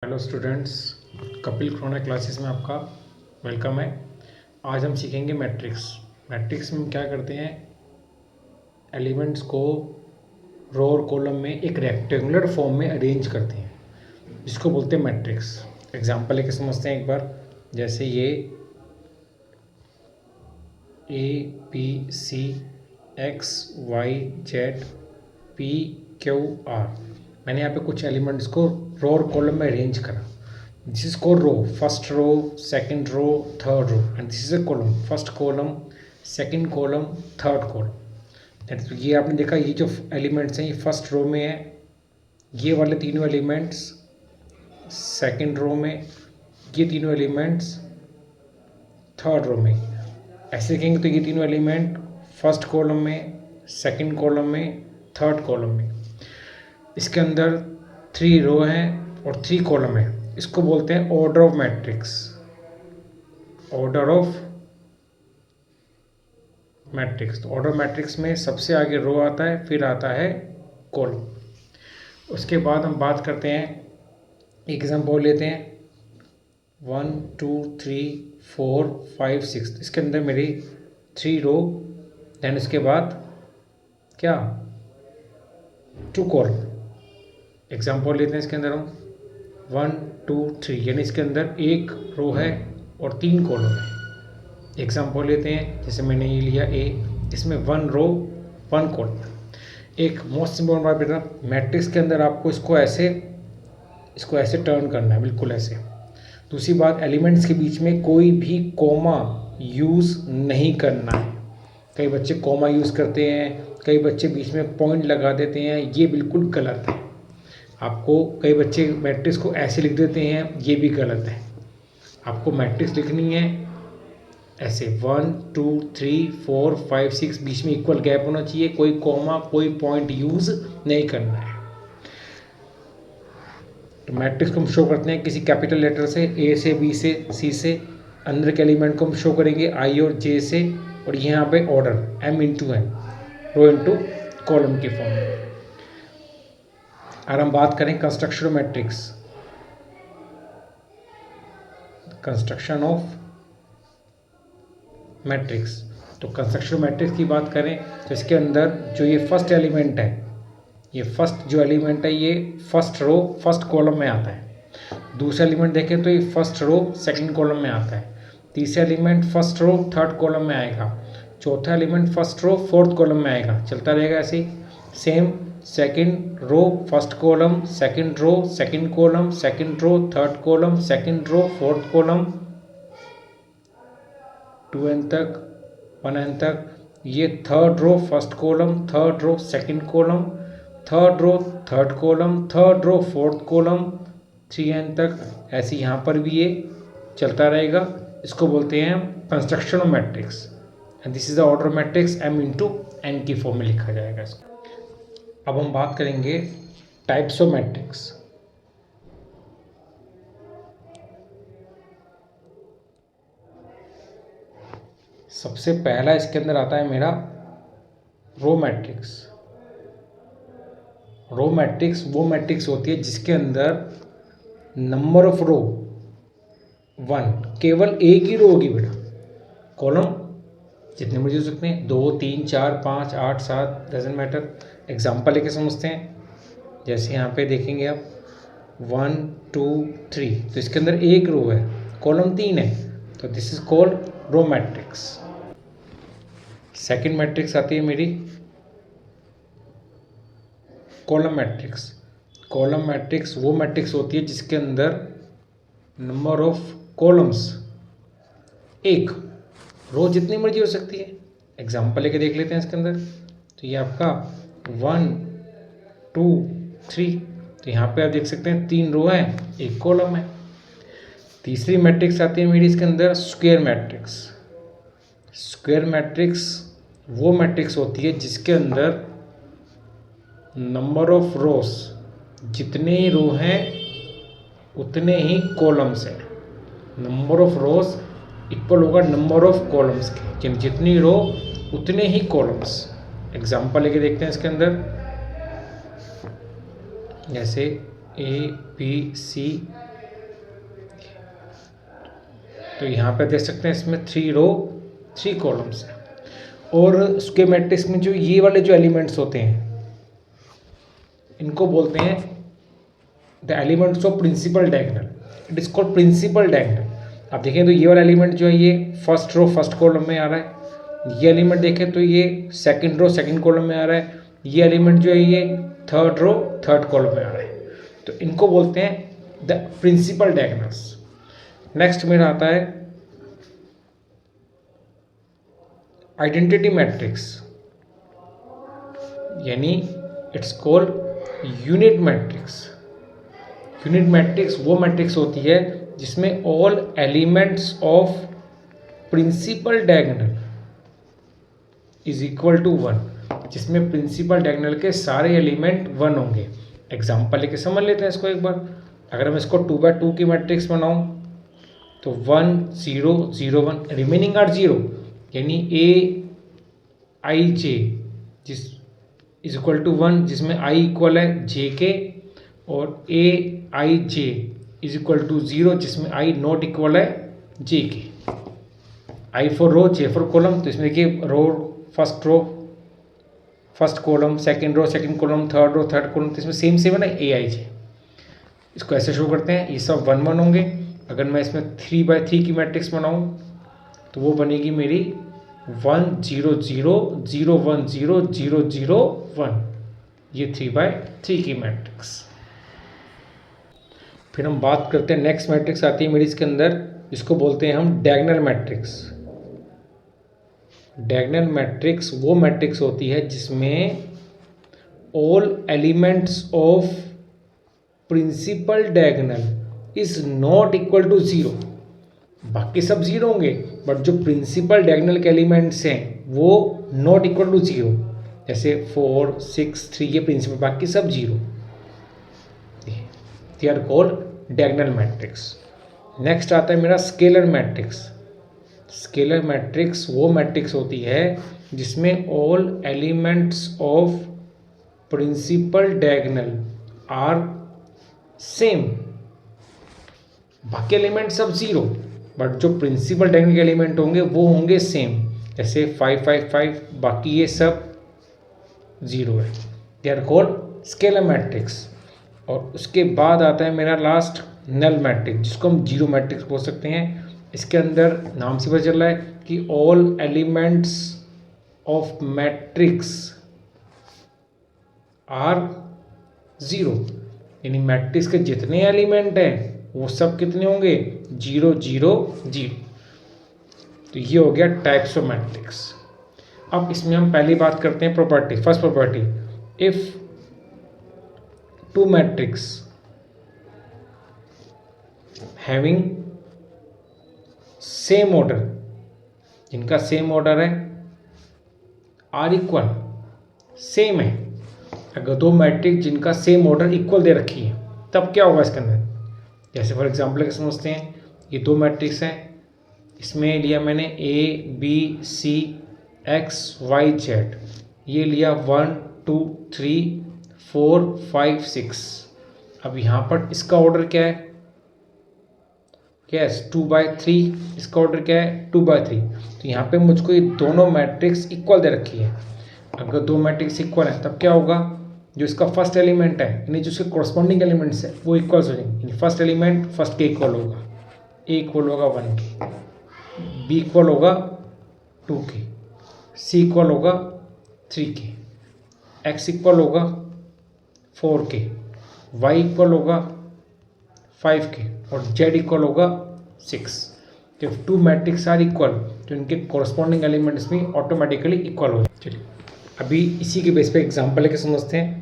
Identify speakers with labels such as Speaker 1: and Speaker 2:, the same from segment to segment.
Speaker 1: Hello students, Kapil क्रोना classes में आपका वेलकम है। आज हम सीखेंगे मैट्रिक्स। मैट्रिक्स में हम क्या करते हैं, एलिमेंट्स को रो और कॉलम में एक रेक्टेंगुलर फॉर्म में अरेंज करते हैं, जिसको बोलते हैं मैट्रिक्स। एग्जांपल लेके समझते हैं एक बार। जैसे ये ABC XYZ PQR, मैंने यहाँ पे कुछ एलिमेंट्स को रो और कॉलम में अरेंज करा। This is called row, first row, second row, third row, and this is a column, first column, second column, third column. तो ये आपने देखा, ये जो एलिमेंट्स हैं ये फर्स्ट रो में है, ये वाले तीनों एलिमेंट्स सेकंड रो में, ये तीनों एलिमेंट्स थर्ड रो में। ऐसे देखेंगे तो ये तीनों एलिमेंट फर्स्ट कॉलम में, सेकंड कॉलम में, थर्ड कॉलम में। इसके अंदर 3 रो हैं और 3 कॉलम है। इसको बोलते हैं order of matrix. Order of matrix, तो ऑर्डर मैट्रिक्स में सबसे आगे रो आता है, फिर आता है कॉलम। उसके बाद हम बात करते हैं, एग्जाम्पल लेते हैं 1 2 3 4 5 6। इसके अंदर मेरी 3 रो, देन उसके बाद क्या 2 कॉलम। एग्जाम्पल लेते हैं इसके अंदर हम 1 2 3, यानी इसके अंदर 1 रो है और 3 कॉलम है। एग्जाम्पल लेते हैं, जैसे मैंने ये लिया A, इसमें 1 रो 1 कॉलम। एक मोस्ट इम्पोर्टेंट बात बेटा, मैट्रिक्स के अंदर आपको इसको ऐसे टर्न करना है, बिल्कुल ऐसे। दूसरी बात, एलिमेंट्स के बीच में कोई भी कॉमा यूज़ नहीं करना है। कई बच्चे कॉमा यूज़ करते हैं, कई बच्चे बीच में पॉइंट लगा देते हैं, ये बिल्कुल गलत है। आपको कई बच्चे मैट्रिक्स को ऐसे लिख देते हैं, ये भी गलत है। आपको मैट्रिक्स लिखनी है ऐसे 1 2 3 4 5 6, बीच में इक्वल गैप होना चाहिए, कोई कॉमा कोई पॉइंट यूज़ नहीं करना है। तो मैट्रिक्स को हम शो करते हैं किसी कैपिटल लेटर से, A से, B से, C से। अंदर के एलिमेंट को हम शो करेंगे I और J से, और यहाँ पे order M into N, rho into column के फॉर्म में। और हम बात करें construction of matrix, construction of matrix. तो कंस्ट्रक्शन ऑफ मैट्रिक्स की बात करें तो इसके अंदर जो ये फर्स्ट एलिमेंट है, ये फर्स्ट जो एलिमेंट है ये फर्स्ट रो फर्स्ट कॉलम में आता है। दूसरा एलिमेंट देखें तो ये फर्स्ट रो सेकंड कॉलम में आता है। तीसरा element first row third column में आएगा। चौथा element first row fourth column में आएगा। चलता रहेगा ऐसे ही। Same second row first column, second row second column, second row third column, second row fourth column, 2n तक, 1n तक। ये third row first column, third row second column, third row third column, third row fourth column, 3n तक। ऐसे यहाँ पर भी ये चलता रहेगा। इसको बोलते हैं construction of matrix, and this is the order matrix M into N की फॉर्म में लिखा जाएगा इसको। अब हम बात करेंगे टाइप्स ऑफ मैट्रिक्स। सबसे पहला इसके अंदर आता है मेरा रो मैट्रिक्स। रो मैट्रिक्स वो मैट्रिक्स होती है जिसके अंदर नंबर ऑफ रो 1, केवल एक ही रो होगी बेटा। कॉलम जितने मर्जी हो सकते हैं, 2 3 4 5 8 7, डजंट मैटर। एग्जाम्पल लेके समझते हैं। जैसे यहाँ पे देखेंगे आप 1 2 3, तो इसके अंदर एक रो है, कॉलम 3 है, तो this is called row matrix. Second matrix आती है मेरी कॉलम मैट्रिक्स। कॉलम मैट्रिक्स वो मैट्रिक्स होती है जिसके अंदर नंबर ऑफ कॉलम्स एक, रो जितनी मर्जी हो सकती है। एग्जाम्पल लेके देख लेते हैं इसके अंदर। तो ये आपका 1 2 3, तो यहाँ पे आप देख सकते हैं 3 रो हैं, एक कॉलम है। तीसरी मैट्रिक्स आती है मेरी इसके अंदर स्क्वायर मैट्रिक्स। स्क्वायर मैट्रिक्स वो मैट्रिक्स होती है जिसके अंदर नंबर ऑफ रोज, जितने रो हैं उतने ही कॉलम्स हैं। नंबर ऑफ रोज इक्वल होगा नंबर ऑफ कॉलम्स के, जितनी रो उतने ही कॉलम्स। एग्जाम्पल लेके देखते हैं इसके अंदर। जैसे A B C तो यहाँ पे देख सकते हैं इसमें 3 रो 3 कॉलम्स हैं। और स्क्वायर मैट्रिक्स में जो ये वाले जो एलिमेंट्स होते हैं इनको बोलते हैं the elements of principal diagonal. It is called principal diagonal. आप देखें तो ये वाला एलिमेंट जो है ये फर्स्ट रो फर्स्ट कॉलम में आ रहा है, ये एलिमेंट देखें तो ये सेकंड रो सेकंड कॉलम में आ रहा है, ये एलिमेंट जो है ये थर्ड रो थर्ड कॉलम में आ रहा है। तो इनको बोलते हैं द प्रिंसिपल डायगोनल्स। नेक्स्ट मेरा आता है आइडेंटिटी मैट्रिक्स, यानी it's called unit matrix. Unit matrix वो मैट्रिक्स होती है जिसमें all elements of principal diagonal is equal to 1, जिसमें प्रिंसिपल डायगोनल के सारे एलिमेंट 1 होंगे। एग्जांपल लेके समझ लेते हैं इसको एक बार। अगर मैं इसको 2x2 की मैट्रिक्स बनाऊं तो 1 0 0 1 रिमेनिंग आर 0, यानी a i j जिस इज इक्वल टू 1, जिसमें i इक्वल है j के, और a i j is equal to 0 जिसमें i नॉट इक्वल है j के। i for row j for column, तो इसमें देखिए row first column second row second column third row third column, तो इसमें सेम सेम है ना a i j। इसको ऐसे शो करते हैं, ये सब 1 1 होंगे। अगर मैं इसमें 3x3 की मैट्रिक्स बनाऊं तो वो बनेगी मेरी 1 0 0 0 1 0 0 0 1, ये 3x3 की मैट्रिक्स। फिर हम बात करते हैं नेक्स्ट मैट्रिक्स आती है मेरी इसके अंदर, जिसको बोलते हैं हम डायगोनल मैट्रिक्स। डायगोनल मैट्रिक्स वो मैट्रिक्स होती है जिसमें all elements of principal diagonal is not equal to 0। बाकी सब 0 होंगे, बट जो प्रिंसिपल डायगोनल के एलिमेंट्स हैं वो नॉट इक्वल टू 0, जैसे 4 6 3 ये प्रिंसिपल, बाकी सब 0। They are called diagonal matrix. Next आता है मेरा स्केलर मैट्रिक्स। स्केलर मैट्रिक्स वो मैट्रिक्स होती है जिसमें all elements of principal diagonal are same. बाकी एलिमेंट सब 0, बट जो प्रिंसिपल डायगोनल के एलिमेंट होंगे वो होंगे सेम, जैसे 5 5 5, बाकी ये सब 0 है। They are called scalar matrix. और उसके बाद आता है मेरा लास्ट नल मैट्रिक्स, जिसको हम जीरो मैट्रिक्स बोल सकते हैं। इसके अंदर नाम से पता चल रहा है कि all elements of matrix are 0, यानी मैट्रिक्स के जितने एलिमेंट हैं वो सब कितने होंगे 0 0 0। तो ये हो गया टाइप्स ऑफ मैट्रिक्स। अब इसमें हम पहली बात करते हैं property. First property, if two matrix having same order, जिनका सेम ऑर्डर है आर इक्वल सेम है, अगर दो मैट्रिक्स जिनका सेम ऑर्डर इक्वल दे रखी है तब क्या होगा इसके अंदर। जैसे फॉर एग्जांपल के समझते हैं, ये दो मैट्रिक्स हैं, इसमें लिया मैंने A B C X Y Z, ये लिया 1 2 3 4 5 6। अब यहाँ पर इसका ऑर्डर क्या है, यस 2/3, इसका ऑर्डर क्या है 2/3। तो यहाँ पे मुझको ये दोनों मैट्रिक्स इक्वल दे रखी है। अगर दो मैट्रिक्स इक्वल है तब क्या होगा, जो इसका फर्स्ट एलिमेंट है यानी जो इसके कॉरस्पॉन्डिंग एलिमेंट्स है वो इक्वल्स हो जाएंगे, यानी फर्स्ट एलिमेंट फर्स्ट के इक्वल होगा, ए इक्वल होगा 1 के, बी इक्वल होगा 2 के, सी इक्वल होगा 3 के, एक्स इक्वल होगा 4 के, वाई इक्वल होगा 5 के, और जेड इक्वल होगा 6। जब टू मैट्रिक्स आर इक्वल तो इनके कॉरस्पॉन्डिंग एलिमेंट्स भी ऑटोमेटिकली इक्वल हो। चलिए अभी इसी के बेस पे एग्जांपल लेके समझते हैं।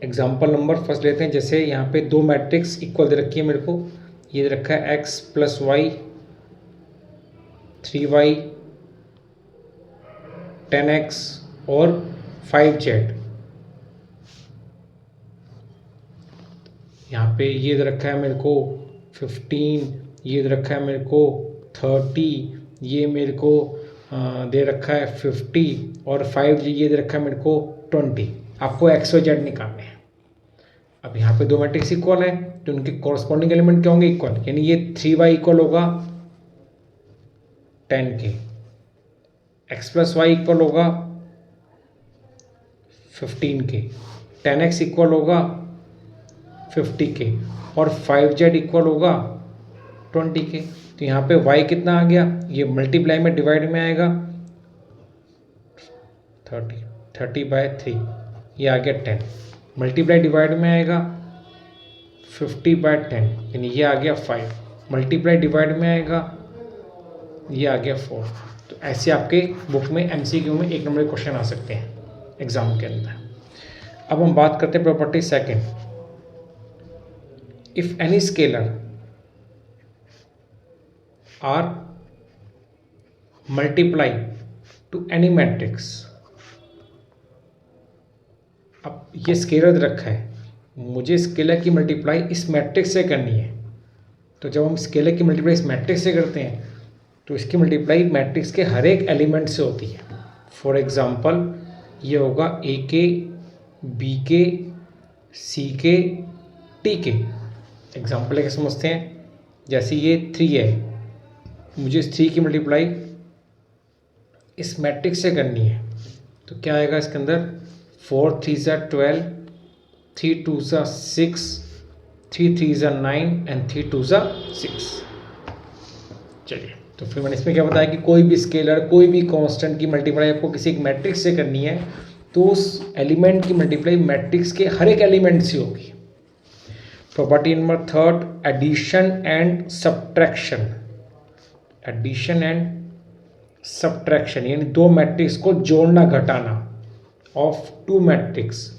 Speaker 1: एग्जांपल नंबर फर्स्ट लेते हैं। जैसे यहाँ पे दो मैट्रिक्स इक्वल दे रखी है मेरे को, ये दे रखा है x + y 3y 10x और 5z। यहाँ पे ये दे रखा है मेरे को 15, ये दे रखा है मेरे को 30, ये मेरे को दे रखा है 50 और 5 ये दे रखा है मेरे को 20। आपको x और z निकालने हैं। अब यहाँ पे दो मैट्रिक्स इक्वल है तो उनके कॉरस्पॉन्डिंग एलिमेंट क्या होंगे इक्वल, यानी ये 3y इक्वल होगा 10k, x plus Y equal होगा 15k, 10x इक्वल होगा 50k और 5z इक्वल होगा 20k। तो यहाँ पे y कितना आ गया, ये मल्टीप्लाई में डिवाइड में आएगा 30/3, ये आ गया 10, मल्टीप्लाई डिवाइड में आएगा 50/10, यानी ये आ गया 5, मल्टीप्लाई डिवाइड में आएगा ये आ गया 4। तो ऐसे आपके बुक में MCQ में 1 नंबर के क्वेश्चन आ सकते हैं एग्जाम के अंदर। अब हम बात करते हैं property second. If any scalar are multiply to any matrix, अब ये स्केलर रखा है, मुझे स्केलर की मल्टीप्लाई इस मैट्रिक्स से करनी है। तो जब हम स्केलर की मल्टीप्लाई इस मैट्रिक्स से करते हैं तो इसकी मल्टीप्लाई मैट्रिक्स के हर एक एलिमेंट से होती है। फॉर एग्जांपल ये होगा ए के, बी के, सी के, टी के। एग्जांपल लेके समझते हैं, जैसे ये 3 है, मुझे इस 3 की मल्टीप्लाई इस मैट्रिक्स से करनी है। तो क्या आएगा इसके अंदर, 4 3 12, 3 2 6, 3 3 9 एंड 3 2 6। चलिए, तो फिर मैंने इसमें क्या बताया कि कोई भी स्केलर, कोई भी कांस्टेंट की मल्टीप्लाई आपको किसी एक मैट्रिक्स से करनी है तो उस एलिमेंट की मल्टीप्लाई मैट्रिक्स के हर एक एलिमेंट से होगी। Property number third, addition and subtraction. Addition and subtraction यानी दो मैट्रिक्स को जोड़ना घटाना ऑफ टू मैट्रिक्स।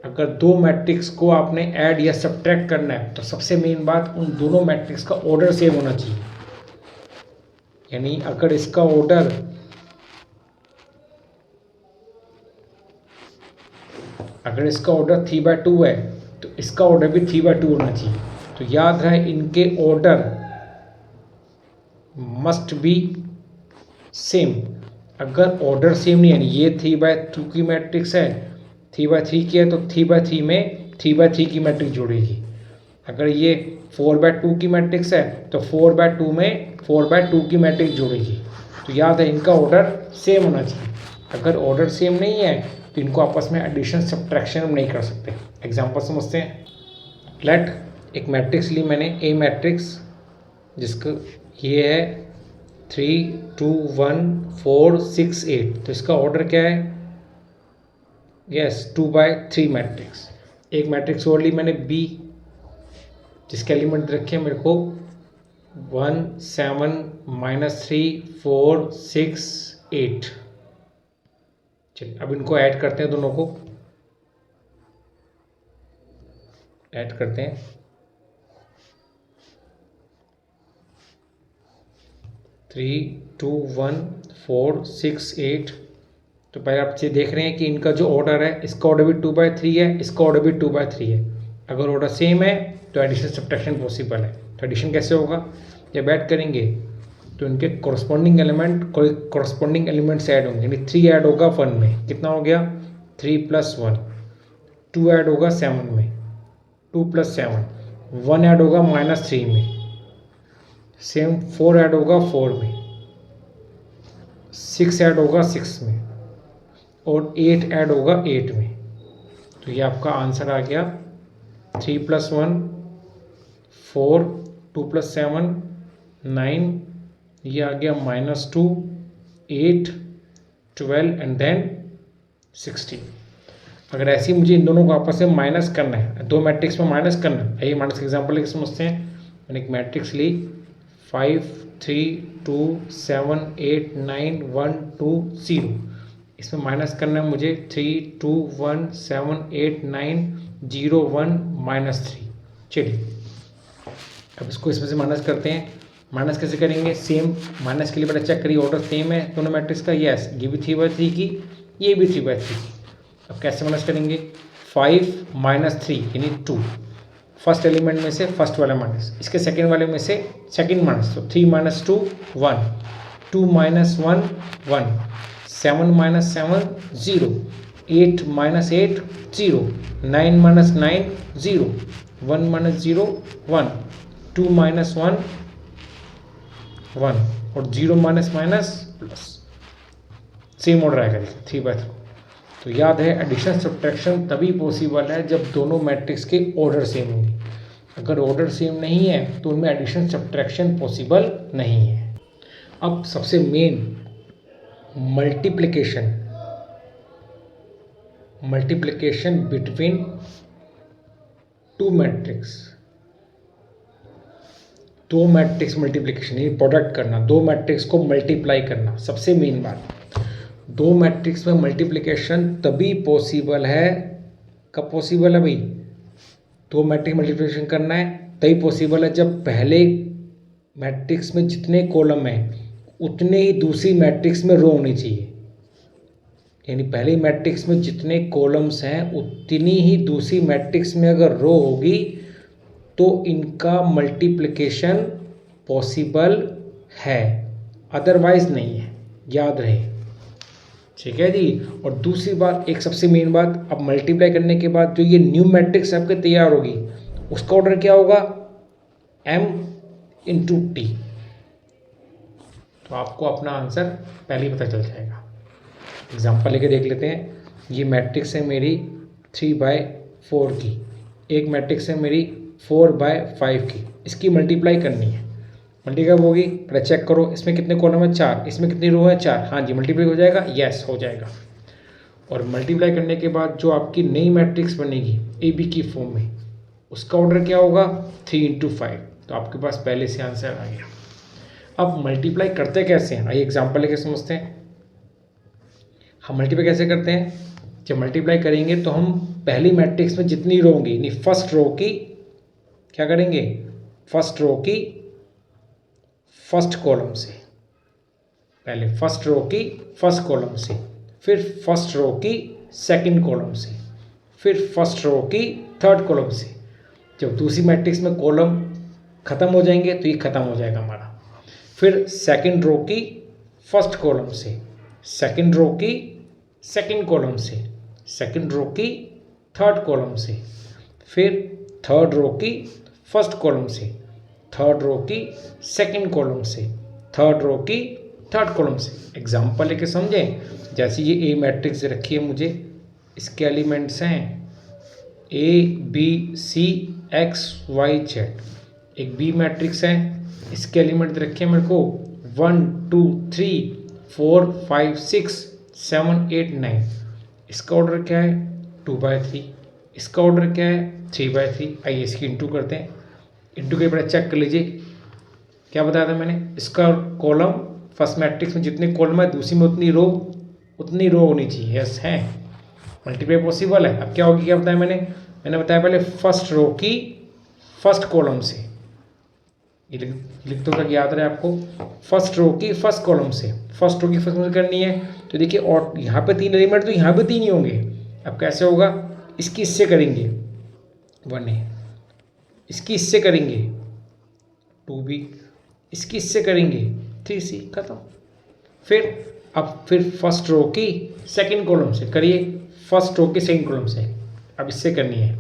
Speaker 1: अगर दो मैट्रिक्स को आपने ऐड या सब्ट्रैक्ट करना है तो सबसे मेन बात, उन दोनों मैट्रिक्स का ऑर्डर सेम होना चाहिए। यानी अगर इसका ऑर्डर अगर इसका ऑर्डर 3/2 है तो इसका ऑर्डर भी 3/2 होना चाहिए। तो याद रहे, इनके ऑर्डर मस्ट बी सेम। अगर ऑर्डर सेम नहीं, यानी ये 3/2 की मैट्रिक्स है, 3/3 की है, तो 3/3 में 3/3 की मैट्रिक्स जुड़ेगी। अगर ये 4/2 की मैट्रिक्स है तो 4/2 में 4/2 की मैट्रिक्स जुड़ेगी। तो याद है, इनका ऑर्डर सेम होना चाहिए। अगर ऑर्डर सेम नहीं है तो इनको आपस में एडिशन सब्ट्रैक्शन हम नहीं कर सकते। एग्जांपल समझते हैं। लेट एक मैट्रिक्स ली मैंने, ए मैट्रिक्स, जिसका ये है 3 2 1 4 6 8। तो इसका ऑर्डर क्या है, यस 2/3 मैट्रिक्स। एक मैट्रिक्स और ली मैंने बी, जिसके एलिमेंट रखे मेरे को 1 7 -3 4 6 8। चलिए, अब इनको ऐड करते हैं, दोनों को ऐड करते हैं। 3 2 1 4 6 8। तो पहले आप ये देख रहे हैं कि इनका जो ऑर्डर है, इसका ऑर्डर भी 2/3 है, इसका ऑर्डर भी 2/3 है। अगर ऑर्डर सेम है तो एडिशन सब्ट्रैक्शन पॉसिबल है। तो एडिशन कैसे होगा, जब ऐड करेंगे तो इनके कॉरस्पॉन्डिंग एलिमेंट्स ऐड होंगे। यानी 3 ऐड होगा 1 में, कितना हो गया 3 + 1। 2 ऐड होगा 7 में, 2 + 7। 1 ऐड होगा -3 में, सेम 4 ऐड होगा 4 में, 6 ऐड होगा 6 में और 8 ऐड होगा 8 में। तो ये आपका आंसर आ गया 3 + 1 4, 2 + 7 9, ये आ गया -2 8 12 एंड देन 16। अगर ऐसे ही मुझे इन दोनों को आपस में माइनस करना है, दो मैट्रिक्स में माइनस करना है, आइए माइनस का एग्जाम्पल लेके समझते हैं। मैंने एक मैट्रिक्स ली 5 3 2 7 8 9 1 2 0। इसमें माइनस करना है मुझे 3 2 1 7 8 9 0 1 -3। चलिए, अब इसको इसमें से माइनस करते हैं। माइनस कैसे करेंगे, सेम माइनस के लिए पहले चेक करिए, ऑर्डर सेम है दोनों मैट्रिक्स का। यस, ये भी 3/3 की, ये भी 3/3 की। अब कैसे माइनस करेंगे, 5 -3 यानी 2, फर्स्ट एलिमेंट में से फर्स्ट वाला माइनस, इसके सेकेंड वाले में से सेकेंड माइनस। तो 3 - 2 1, 2 - 1 1, 7 - 7 0, 8 - 8 0, 9 - 9 0, 1 - 0 1, 2 - 1 1, और 0 minus minus plus, same order आएगा 3/3। तो याद है एडिशन सब्ट्रैक्शन तभी पॉसिबल है जब दोनों मैट्रिक्स के ऑर्डर सेम होंगे। अगर ऑर्डर सेम नहीं है तो उनमें एडिशन सब्ट्रैक्शन पॉसिबल नहीं है। अब सबसे main multiplication between two matrix, दो मैट्रिक्स मल्टीप्लिकेशन, ये प्रोडक्ट करना, दो मैट्रिक्स को मल्टीप्लाई करना, सबसे मेन बात। दो मैट्रिक्स में मल्टीप्लिकेशन तभी पॉसिबल है, कब पॉसिबल है भाई? दो मैट्रिक्स मल्टीप्लिकेशन करना है तभी पॉसिबल है जब पहले मैट्रिक्स में जितने कॉलम हैं उतने ही दूसरी मैट्रिक्स में रो होनी चाहिए। यानी पहले मैट्रिक्स में जितने कॉलम्स हैं उतनी ही दूसरी मैट्रिक्स में अगर रो होगी तो इनका मल्टीप्लिकेशन पॉसिबल है, अदरवाइज नहीं है, याद रहे। ठीक है जी। और दूसरी बात, एक सबसे मेन बात, अब मल्टीप्लाई करने के बाद जो ये न्यू मैट्रिक्स आपके तैयार होगी उसका ऑर्डर क्या होगा? m into T. तो आपको अपना आंसर पहले ही पता चल जाएगा। एग्जाम्पल लेके देख लेते हैं। ये मैट्रिक्स है मेरी 3/4 की, एक मैट्रिक्स है मेरी 4/5 की, इसकी मल्टीप्लाई करनी है। मल्टी कब होगी? पहले चेक करो, इसमें कितने कॉलम है? 4, इसमें कितनी रो है? 4। हाँ जी, मल्टीप्लाई हो जाएगा, यस हो जाएगा। और मल्टीप्लाई करने के बाद जो आपकी नई मैट्रिक्स बनेगी ए बी की फॉर्म में, उसका ऑर्डर क्या होगा? 3/5। तो आपके पास पहले से आंसर आ गया। अब मल्टीप्लाई करते कैसे हैं, आइए एग्जाम्पल लेके समझते हैं। हम मल्टीप्लाई कैसे करते हैं? जब मल्टीप्लाई करेंगे तो हम पहली मैट्रिक्स में जितनी रो होंगी, यानी फर्स्ट रो की क्या करेंगे? फर्स्ट रो की फर्स्ट कॉलम से, पहले फर्स्ट रो की फर्स्ट कॉलम से, फिर फर्स्ट रो की सेकंड कॉलम से, फिर फर्स्ट रो की थर्ड कॉलम से। जब दूसरी मैट्रिक्स में कॉलम खत्म हो जाएंगे तो ये खत्म हो जाएगा हमारा। फिर सेकंड रो की फर्स्ट कॉलम से, सेकंड रो की सेकंड कॉलम से, सेकंड रो की थर्ड कॉलम से, फिर थर्ड रो की फर्स्ट कॉलम से, थर्ड रो की सेकंड कॉलम से, थर्ड रो की थर्ड कॉलम से। एग्जाम्पल लेके समझें। जैसे ये ए मैट्रिक्स रखी है मुझे, इसके एलिमेंट्स हैं ABCXYZ। एक बी मैट्रिक्स है, इसके एलिमेंट रखे हैं मेरे को 1 2 3 4 5 6 7 8 9। इसका ऑर्डर क्या है? 2/3। इसका ऑर्डर क्या है? 3/3। आइए इसकी इंटू करते हैं। इंटू के बाद चेक कर लीजिए क्या बताया था मैंने। इसका कॉलम फर्स्ट मैट्रिक्स में जितने कॉलम है दूसरी में उतनी रो होनी चाहिए। यस है, मल्टीप्लाई पॉसिबल है। अब क्या होगी, क्या बताया मैंने बताया पहले फर्स्ट रो की फर्स्ट कॉलम से, ये लिख दो ताकि याद रहे आपको। फर्स्ट रो की फर्स्ट कॉलम से, फर्स्ट रो की फर्स्ट कॉलम से करनी है। तो देखिए, और यहाँ पे 3 एलिमेंट तो यहाँ पे 3 ही होंगे। अब कैसे होगा? इसकी इससे करेंगे 1A, इसकी इससे करेंगे 2B, इसकी इससे करेंगे 3C, खत्म। फिर फर्स्ट रो की सेकंड कॉलम से करिए, फर्स्ट रो की सेकंड कॉलम से। अब इससे करनी है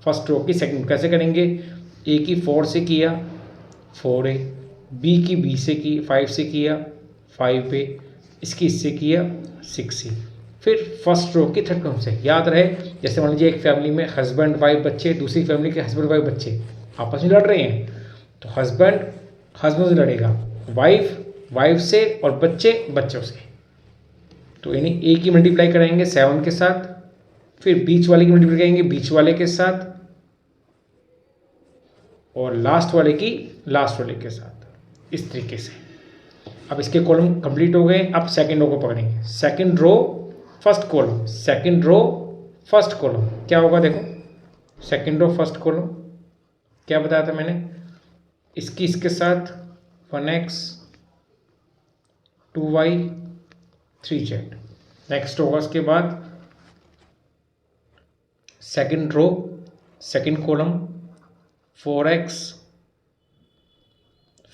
Speaker 1: फर्स्ट रो की सेकंड, कैसे करेंगे? ए की 4 से किया 4A, बी की B से की 5 से किया 5A, इसकी इससे किया 6C। फिर फर्स्ट रो की थर्ड कॉलम से। याद रहे, जैसे मान लीजिए एक फैमिली में हस्बैंड वाइफ बच्चे, दूसरी फैमिली के हस्बैंड वाइफ बच्चे आपस में लड़ रहे हैं, तो हस्बैंड से लड़ेगा, वाइफ से, और बच्चों से। तो यानी ए की मल्टीप्लाई कराएंगे 7 के साथ, फिर बीच वाले की मल्टीप्लाई करेंगे बीच वाले के साथ, और लास्ट वाले के साथ, इस तरीके से। अब इसके कॉलम कंप्लीट हो गए। अब सेकंड रो को पकड़ेंगे। Second row first column, second row first column, क्या होगा देखो। सेकंड रो फर्स्ट कॉलम क्या बताया था मैंने? इसके साथ 1x 2y 3z। नेक्स्ट होगा उसके बाद second row second column 4x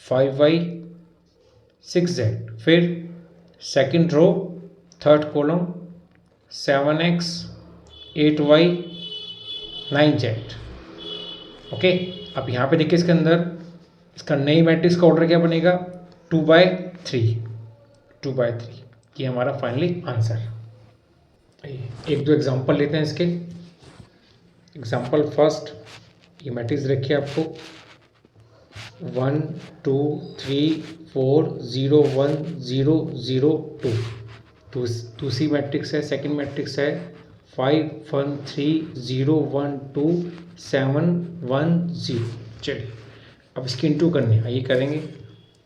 Speaker 1: 5y 6z। फिर second row third column 7x 8y 9z। Okay, अब यहाँ पे देखिए इसके अंदर इसका नई मैट्रिक्स का ऑर्डर क्या बनेगा? 2/3 ये हमारा फाइनली आंसर। एक दो एग्जांपल लेते हैं इसके। एग्जांपल फर्स्ट, ये मैट्रिक्स रखिए आपको 1 2 3 4 0 1 0 0 2, दूसरी मैट्रिक्स है, सेकंड मैट्रिक्स है 5 1 3 0 1 2 7 1 0। चलिए अब इसकी इंटू करने, आइए करेंगे।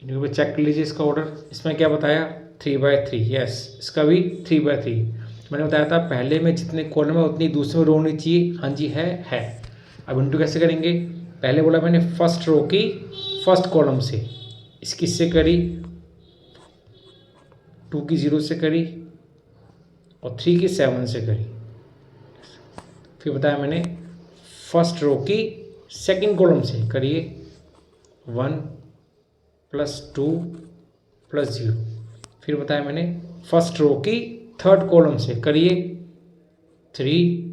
Speaker 1: इंटू पे चेक कर लीजिए इसका ऑर्डर। इसमें क्या बताया 3/3, यस इसका भी 3/3। मैंने बताया था पहले में जितने कॉलम है उतनी दूसरे में रो होनी चाहिए, हाँ जी है। अब इंटू कैसे करेंगे, पहले बोला मैंने फर्स्ट रो की फर्स्ट कॉलम से, इसकी से करी, 2 की 0 से करी और 3 की 7 से करी। फिर बताया मैंने फर्स्ट रो की सेकंड कॉलम से करिए 1 + 2 + 0। फिर बताया मैंने फर्स्ट रो की थर्ड कॉलम से करिए 3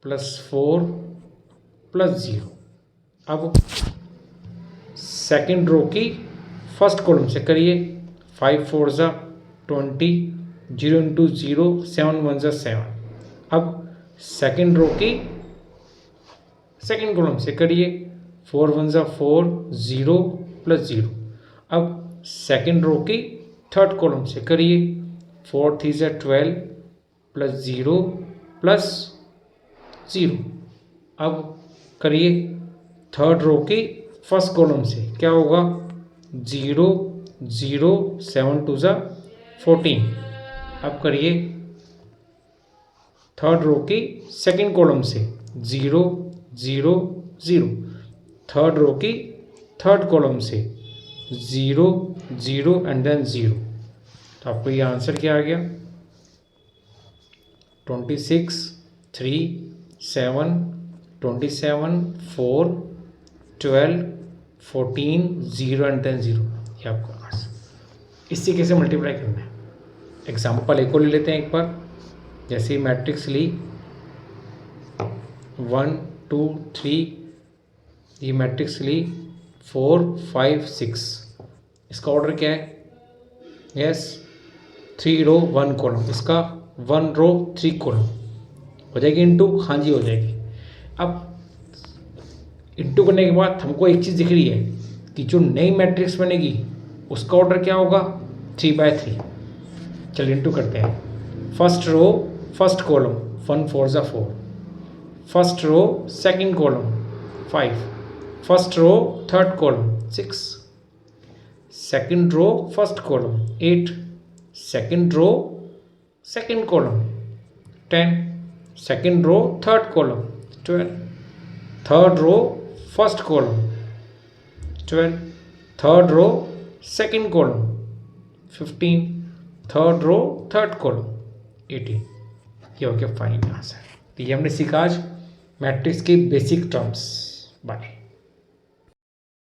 Speaker 1: + 4 + 0। अब सेकंड रो की फर्स्ट कॉलम से करिए 5 4 = 20, 0 × 0 7 1 = 7। अब सेकंड रो की सेकंड कॉलम से करिए 4 1 = 4, 0 + 0। अब सेकंड रो की थर्ड कॉलम से करिए 4 3 = 12 + 0 + 0। अब करिए थर्ड रो की फर्स्ट कॉलम से, क्या होगा 0 0 7 2 = 14। अब करिए थर्ड रो की सेकंड कॉलम से 0 0 0। थर्ड रो की थर्ड कॉलम से 0 0 एंड देन 0। तो आपको ये आंसर क्या आ गया 26 3 7 27 4 12 14 0 एंड देन 0। ये आपका आंसर। इससे कैसे मल्टीप्लाई करना है, एग्जाम्पल एक और ले लेते हैं एक बार। जैसे मैट्रिक्स ली 1 2 3, ये मैट्रिक्स ली 4 5 6, इसका ऑर्डर क्या है, यस 3 रो 1 कॉलम, इसका 1 रो 3 कॉलम हो जाएगी इंटू, हाँ जी हो जाएगी। अब इंटू करने के बाद हमको एक चीज़ दिख रही है कि जो नई मैट्रिक्स बनेगी उसका ऑर्डर क्या होगा 3/3। चलिए इंटू करते हैं। First row first column 1 4 = 4, first row second column 5, first row third column 6, second row first column 8, second row second column 10, second row third column 12, third row first column 12, third row second column 15, third row third column 18। ये हो गया final answer. तो ये हमने सीखा आज matrix के basic terms. Bye.